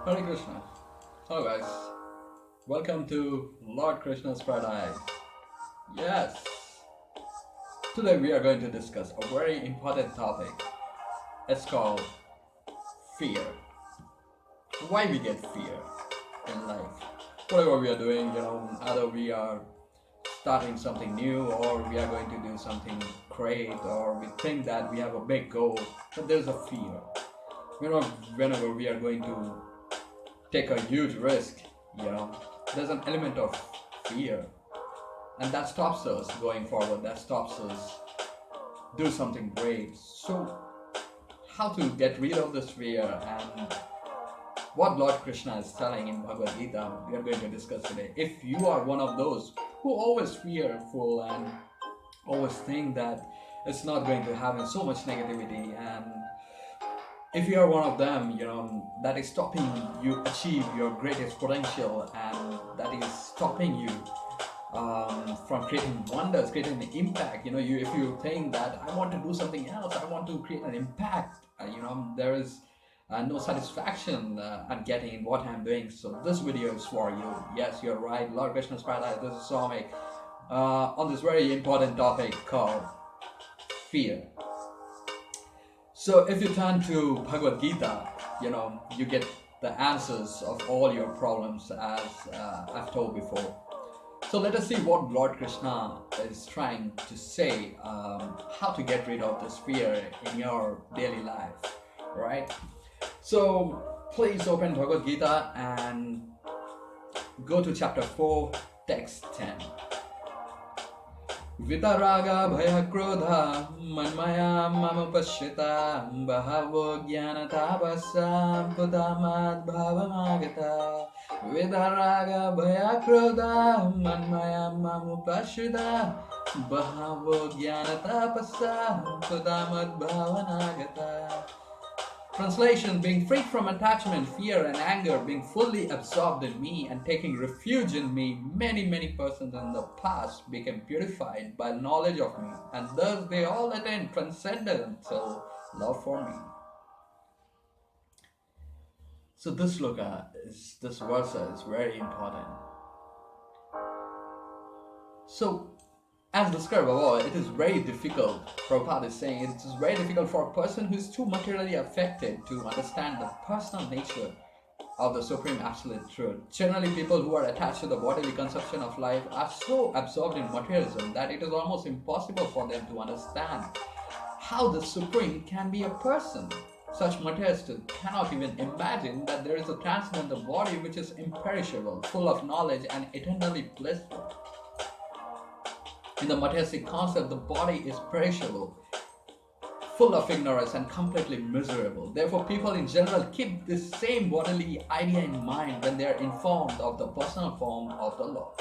Hare Krishna. Hello guys. Welcome to Lord Krishna's Paradise. Yes. Today we are going to discuss a very important topic. It's called fear. Why we get fear in life. Whatever we are doing, either we are starting something new or we are going to do something great or we think that we have a big goal, but there's a fear. Whenever we are going to take a huge risk, you know, there's an element of fear, and that stops us going forward. That stops us do something great. So, how to get rid of this fear and what Lord Krishna is telling in Bhagavad Gita, we are going to discuss today. If you are one of those who always fearful and always think that it's not going to happen, so much negativity, and if you are one of them, that is stopping you achieve your greatest potential, and that is stopping you from creating wonders, creating an impact. If you think that I want to do something else, I want to create an impact, there is no satisfaction I'm getting in what I'm doing. So this video is for you. Yes, you're right. Lord Krishna's Paradise. This is Swami on this very important topic called fear. So if you turn to Bhagavad Gita, you get the answers of all your problems as I've told before. So let us see what Lord Krishna is trying to say, how to get rid of this fear in your daily life, right? So please open Bhagavad Gita and go to chapter 4, text 10. Vitaraga bhaya krodha manmaya mama pashyata bahavo jnanatapasam pudamad bhavamagata. Vitaraga bhaya krodha manmaya mama pashyata bahavo jnanatapasam pudamad bhavanagata. Translation: being freed from attachment, fear, and anger, being fully absorbed in me and taking refuge in me, many persons in the past became purified by knowledge of me, and thus they all attained transcendental love for me. So this this verse is very important. So as described above, it is very difficult, Prabhupada is saying, it is very difficult for a person who is too materially affected to understand the personal nature of the Supreme Absolute Truth. Generally, people who are attached to the bodily conception of life are so absorbed in materialism that it is almost impossible for them to understand how the Supreme can be a person. Such materialists cannot even imagine that there is a transcendental body which is imperishable, full of knowledge, and eternally blissful. In the materialistic concept, the body is perishable, full of ignorance, and completely miserable. Therefore, people in general keep this same bodily idea in mind when they are informed of the personal form of the Lord.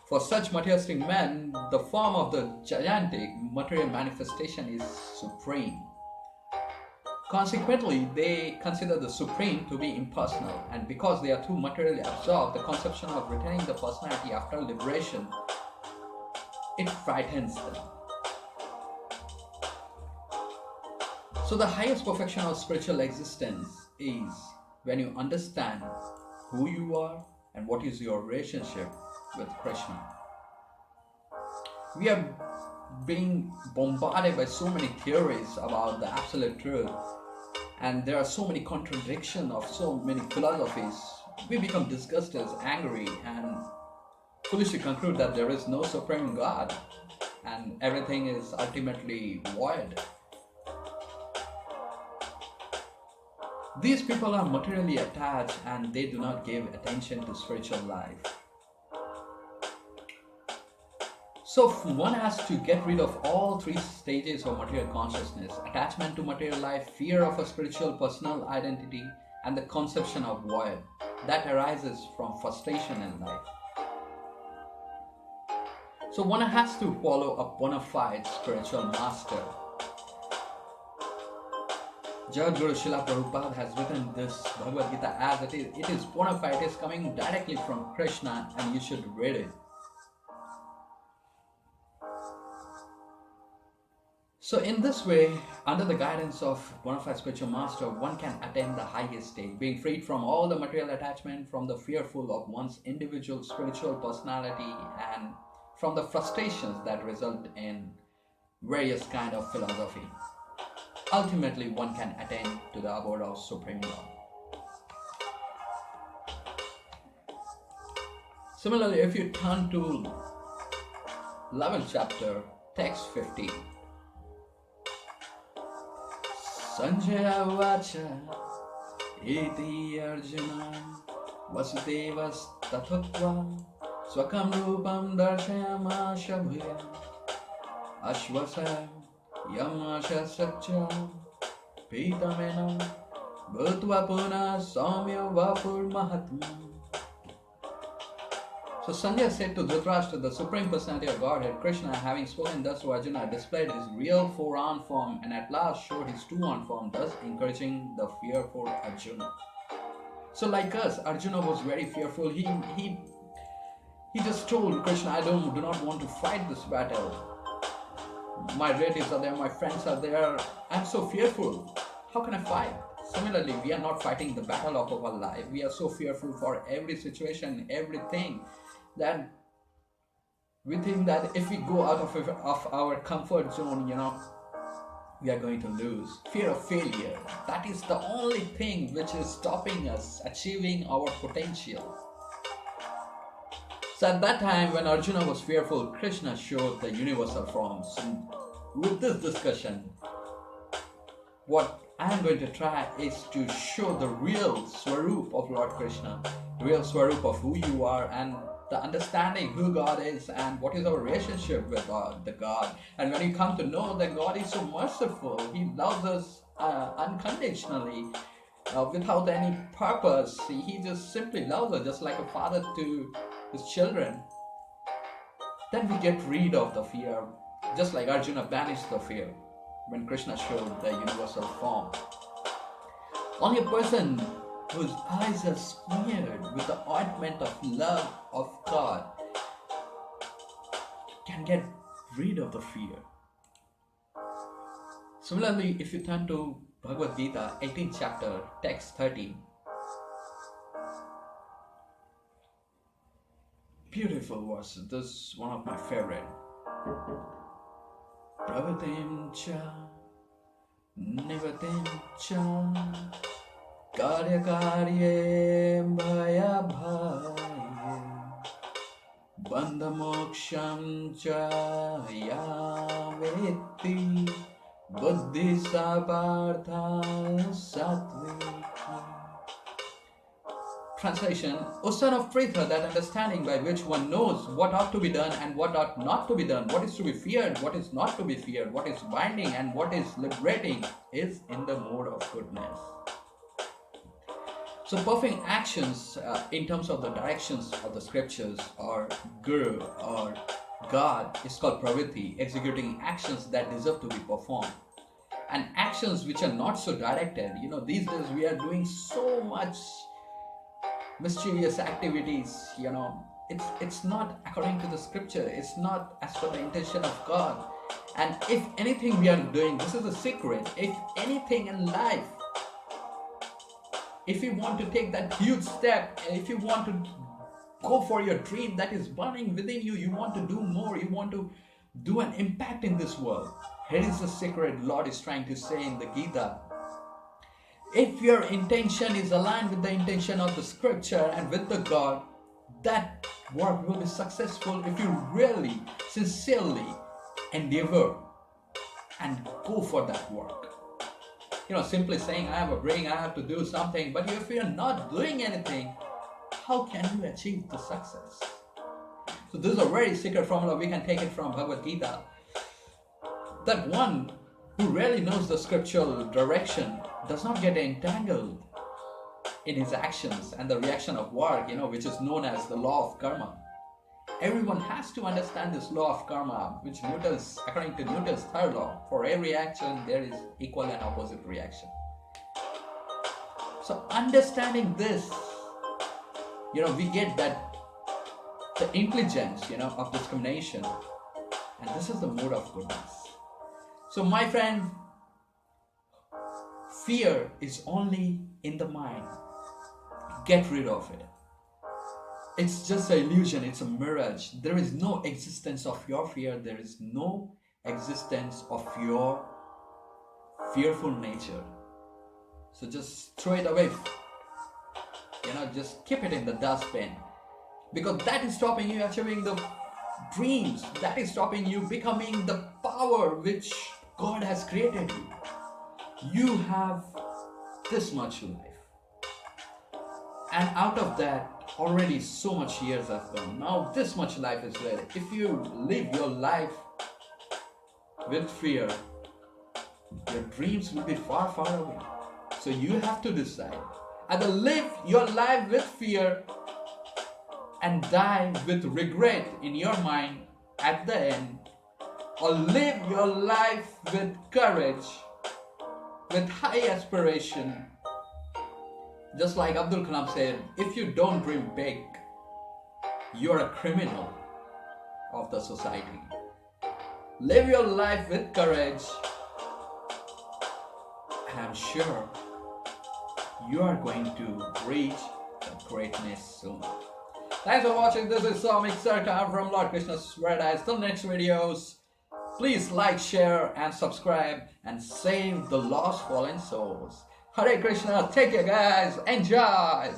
For such materialistic men, the form of the gigantic material manifestation is supreme. Consequently, they consider the Supreme to be impersonal, and because they are too materially absorbed, the conception of retaining the personality after liberation, it frightens them. So the highest perfection of spiritual existence is when you understand who you are and what is your relationship with Krishna. We are being bombarded by so many theories about the absolute truth, and there are so many contradictions of so many philosophies. We become disgusted, angry, and foolishly conclude that there is no supreme God and everything is ultimately void. These people are materially attached and they do not give attention to spiritual life. So one has to get rid of all three stages of material consciousness: attachment to material life, fear of a spiritual personal identity, and the conception of void that arises from frustration in life. So one has to follow a bona fide spiritual master. Jagadguru Srila Prabhupada has written this Bhagavad Gita as it is. It is bona fide, it is coming directly from Krishna, and you should read it. So in this way, under the guidance of bona fide spiritual master, one can attain the highest state, being freed from all the material attachment, from the fearful of one's individual spiritual personality, and from the frustrations that result in various kind of philosophy. Ultimately, one can attain to the abode of Supreme Lord. Similarly, if you turn to 11th chapter, text 15. Sanjaya Vacha Iti Arjuna Vasudevas Swakam Rupam Darshayama Bhuya Ashvasa Yamasha Satcha Pitamenam Bhutva Puna Saumya Vapur Mahatma. So Sanjaya said to Dhritarashtra, the Supreme Personality of Godhead, Krishna, having spoken thus to Arjuna, displayed his real four-armed form and at last showed his two-armed form, thus encouraging the fearful Arjuna. So like us, Arjuna was very fearful. He just told Krishna, I do not want to fight this battle. My relatives are there, my friends are there. I'm so fearful. How can I fight? Similarly, we are not fighting the battle of our life. We are so fearful for every situation, everything, that we think that if we go out of our comfort zone, we are going to lose. Fear of failure, that is the only thing which is stopping us achieving our potential. So at that time, when Arjuna was fearful, Krishna showed the universal forms. And with this discussion, what I am going to try is to show the real Swarup of Lord Krishna, the real Swarup of who you are, and the understanding who God is and what is our relationship with the God. And when you come to know that God is so merciful, He loves us unconditionally, without any purpose. He just simply loves us, just like a father to his children. Then we get rid of the fear, just like Arjuna banished the fear when Krishna showed the universal form. Only a person whose eyes are smeared with the ointment of love of God can get rid of the fear. Similarly, if you turn to Bhagavad Gita, 18th chapter, text 13. Beautiful verse. This is one of my favorite. Pravatim cha nivatim cha karya karye bhaya bhaya bandha moksham cha yavetti buddhi sapartha satviki. Translation: O son of Pritha, that understanding by which one knows what ought to be done and what ought not to be done, what is to be feared, what is not to be feared, what is binding and what is liberating, is in the mode of goodness. So performing actions in terms of the directions of the scriptures or Guru or God is called pravritti, executing actions that deserve to be performed. And actions which are not so directed, these days we are doing so much mischievous activities, it's not according to the scripture, it's not as per the intention of God. And if anything we are doing, this is a secret, if anything in life, if you want to take that huge step, and if you want to go for your dream that is burning within you, you want to do more, you want to do an impact in this world, here is the secret Lord is trying to say in the Gita. If your intention is aligned with the intention of the scripture and with the God, that work will be successful if you really, sincerely endeavor and go for that work. Simply saying, I have a brain, I have to do something, but if you are not doing anything, how can you achieve the success? So this is a very secret formula. We can take it from Bhagavad Gita. That one who really knows the scriptural direction does not get entangled in his actions and the reaction of work, which is known as the law of karma. Everyone has to understand this law of karma, which according to Newton's third law, for every action there is equal and opposite reaction. So understanding this, we get that the intelligence, of discrimination, and this is the mode of goodness. So my friend, fear is only in the mind. Get rid of it. It's just an illusion, it's a mirage. There is no existence of your fear, there is no existence of your fearful nature. So just throw it away. Just keep it in the dustbin. Because that is stopping you achieving the dreams. That is stopping you becoming the power which God has created you. You have this much life. And out of that, already so much years have gone. Now this much life is ready. If you live your life with fear, your dreams will be far, far away. So you have to decide. Either live your life with fear and die with regret in your mind at the end, or live your life with courage, with high aspiration. Just like Abdul Kalam said, if you don't dream big, you're a criminal of the society. Live your life with courage, and I'm sure you are going to reach the greatness soon. Thanks for watching. This is Samik Sarkar from Lord Krishna's Paradise. Till next videos, please like, share and subscribe and save the lost fallen souls. Hare Krishna. Take care guys. Enjoy.